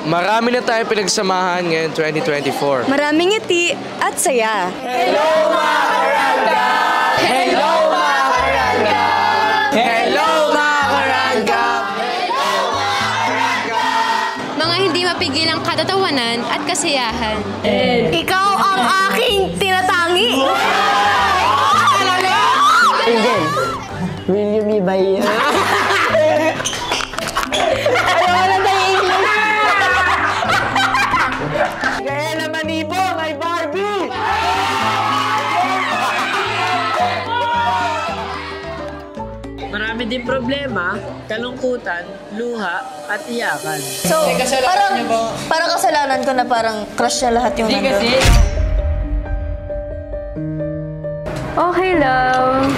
Marami na tayong pinagsamahan ngayon 2024. Maraming ngiti at saya. Hello mga karangga! Hello mga karangga! Hello mga karangga! Mga hindi mapigilang katatawanan at kasiyahan. Ikaw ang aking tinatangi! Angel, will you be by you? Ayaw na tayo English! Kaya naman ibo, may Barbie! Marami din problema, kalungkutan, luha, at iyakan. So, parang kasalanan ko na parang crush na lahat yung nandun. Okay, love.